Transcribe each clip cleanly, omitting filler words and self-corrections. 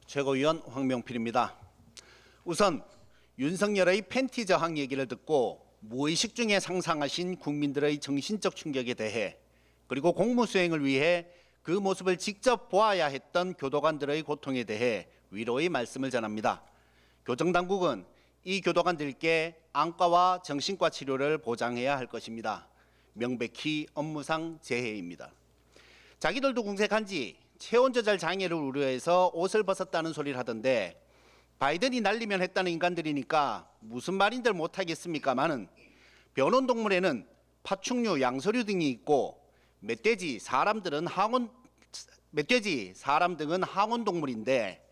최고위원 황명필입니다. 우선 윤석열의 팬티 저항 얘기를 듣고 무의식 중에 상상하신 국민들의 정신적 충격에 대해, 그리고 공무수행을 위해 그 모습을 직접 보아야 했던 교도관들의 고통에 대해 위로의 말씀을 전합니다. 교정당국은 이 교도관들께 안과와 정신과 치료를 보장해야 할 것입니다. 명백히 업무상 재해입니다. 자기들도 궁색한지 체온 조절 장애를 우려해서 옷을 벗었다는 소리를 하던데, 바이든이 날리면 했다는 인간들이니까 무슨 말인들 못하겠습니까마는 변온동물에는 파충류, 양서류 등이 있고 멧돼지, 사람 등은 항온동물인데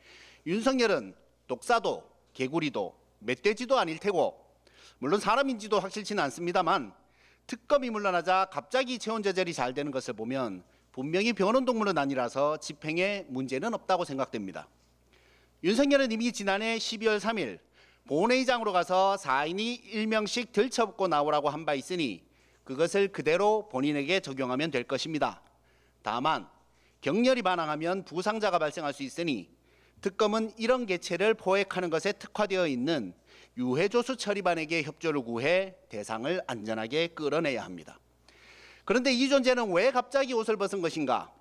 윤석열은 독사도, 개구리도, 멧돼지도 아닐 테고, 물론 사람인지도 확실치는 않습니다만 특검이 물러나자 갑자기 체온 조절이 잘 되는 것을 보면 분명히 변온동물은 아니라서 집행에 문제는 없다고 생각됩니다. 윤석열은 이미 지난해 12월 3일 본회의장으로 가서 4인이 1명씩 들쳐붙고 나오라고 한 바 있으니 그것을 그대로 본인에게 적용하면 될 것입니다. 다만 격렬히 반항하면 부상자가 발생할 수 있으니 특검은 이런 개체를 포획하는 것에 특화되어 있는 유해조수 처리반에게 협조를 구해 대상을 안전하게 끌어내야 합니다. 그런데 이 존재는 왜 갑자기 옷을 벗은 것인가?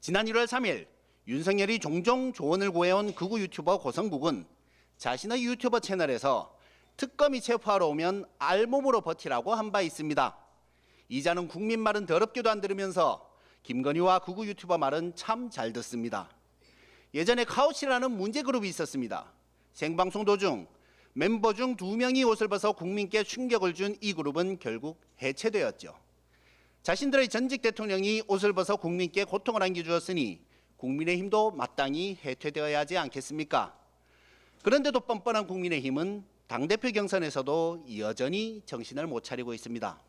지난 1월 3일 윤석열이 종종 조언을 구해온 극우 유튜버 고성국은 자신의 유튜버 채널에서 특검이 체포하러 오면 알몸으로 버티라고 한 바 있습니다. 이자는 국민 말은 더럽게도 안 들으면서 김건희와 극우 유튜버 말은 참 잘 듣습니다. 예전에 카우치라는 문제그룹이 있었습니다. 생방송 도중 멤버 중 2명이 옷을 벗어 국민께 충격을 준 이 그룹은 결국 해체되었죠. 자신들의 전직 대통령이 옷을 벗어 국민께 고통을 안겨주었으니 국민의힘도 마땅히 해체되어야 하지 않겠습니까? 그런데도 뻔뻔한 국민의힘은 당대표 경선에서도 여전히 정신을 못 차리고 있습니다.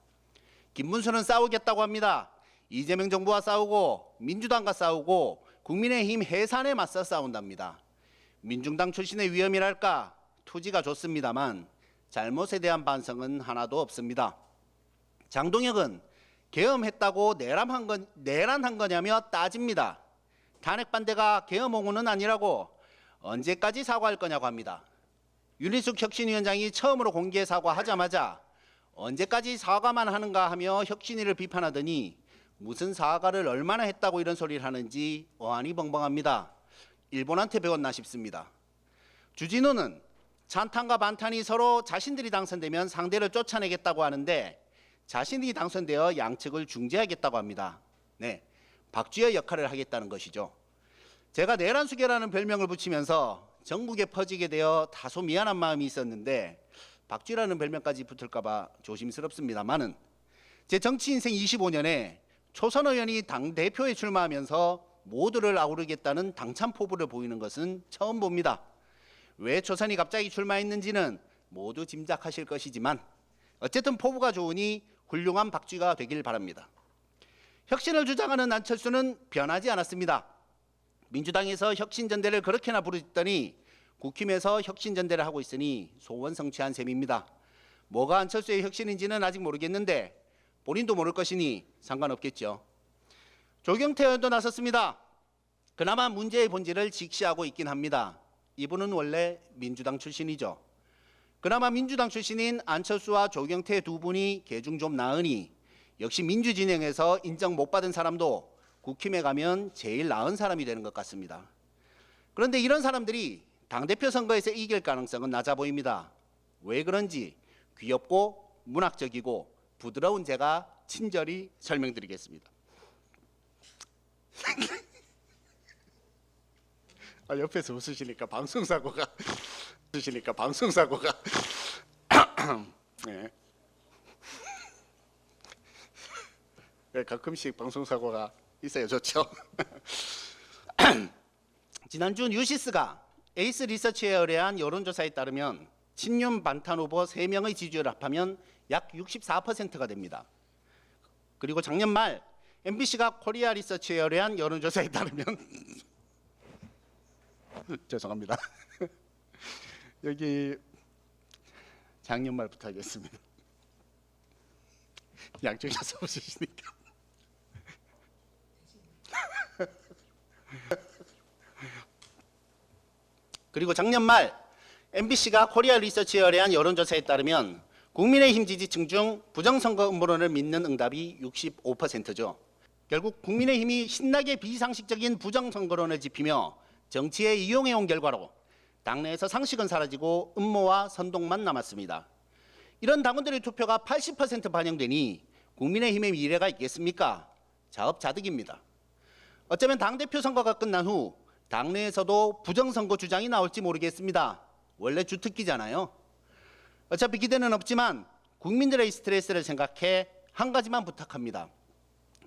김문수는 싸우겠다고 합니다. 이재명 정부와 싸우고 민주당과 싸우고 국민의힘 해산에 맞서 싸운답니다. 민중당 출신의 위험이랄까 투지가 좋습니다만 잘못에 대한 반성은 하나도 없습니다. 장동혁은 계엄했다고 내란한 거냐며 따집니다. 탄핵 반대가 계엄 옹호는 아니라고 언제까지 사과할 거냐고 합니다. 윤희숙 혁신위원장이 처음으로 공개 사과하자마자 언제까지 사과만 하는가 하며 혁신위를 비판하더니 무슨 사과를 얼마나 했다고 이런 소리를 하는지 어안이 벙벙합니다. 일본한테 배웠나 싶습니다. 주진우는 찬탄과 반탄이 서로 자신들이 당선되면 상대를 쫓아내겠다고 하는데 자신이 당선되어 양측을 중재하겠다고 합니다. 네, 박쥐의 역할을 하겠다는 것이죠. 제가 내란수계라는 별명을 붙이면서 전국에 퍼지게 되어 다소 미안한 마음이 있었는데 박쥐라는 별명까지 붙을까 봐 조심스럽습니다만은 제 정치 인생 25년에 초선 의원이 당대표에 출마하면서 모두를 아우르겠다는 당찬 포부를 보이는 것은 처음 봅니다. 왜 초선이 갑자기 출마했는지는 모두 짐작하실 것이지만 어쨌든 포부가 좋으니 훌륭한 박쥐가 되길 바랍니다. 혁신을 주장하는 안철수는 변하지 않았습니다. 민주당에서 혁신전대를 그렇게나 부르더니 국힘에서 혁신전대를 하고 있으니 소원 성취한 셈입니다. 뭐가 안철수의 혁신인지는 아직 모르겠는데 본인도 모를 것이니 상관없겠죠. 조경태 의원도 나섰습니다. 그나마 문제의 본질을 직시하고 있긴 합니다. 이분은 원래 민주당 출신이죠. 그나마 민주당 출신인 안철수와 조경태 두 분이 계중 좀 나으니 역시 민주진영에서 인정 못 받은 사람도 국힘에 가면 제일 나은 사람이 되는 것 같습니다. 그런데 이런 사람들이 당대표 선거에서 이길 가능성은 낮아 보입니다. 왜 그런지 귀엽고 문학적이고 부드러운 제가 친절히 설명드리겠습니다. 옆에서 웃으시니까 방송사고가 네. 네, 가끔씩 방송사고가 있어요. 좋죠. 지난주 뉴시스가 에이스 리서치에 의뢰한 여론조사에 따르면 친윤 반탄 후보 3명의 지지율을 합하면 약 64%가 됩니다. 그리고 작년 말 MBC가 코리아 리서치에 의뢰한 여론조사에 따르면 죄송합니다. 여기 작년 말부터 하겠습니다. 양쪽에서 웃으시니까. 그리고 작년 말 MBC가 코리아 리서치에 의뢰한 여론조사에 따르면 국민의힘 지지층 중 부정선거 음모론을 믿는 응답이 65%죠. 결국 국민의힘이 신나게 비상식적인 부정선거론을 짚이며 정치에 이용해온 결과로 당내에서 상식은 사라지고 음모와 선동만 남았습니다. 이런 당원들의 투표가 80% 반영되니 국민의힘의 미래가 있겠습니까? 자업자득입니다. 어쩌면 당대표 선거가 끝난 후 당내에서도 부정선거 주장이 나올지 모르겠습니다. 원래 주특기잖아요. 어차피 기대는 없지만 국민들의 스트레스를 생각해 한 가지만 부탁합니다.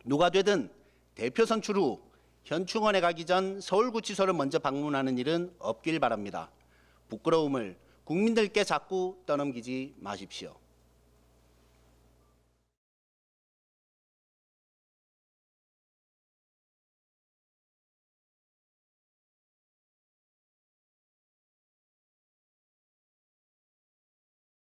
누가 되든 대표 선출 후 현충원에 가기 전 서울구치소를 먼저 방문하는 일은 없길 바랍니다. 부끄러움을 국민들께 자꾸 떠넘기지 마십시오.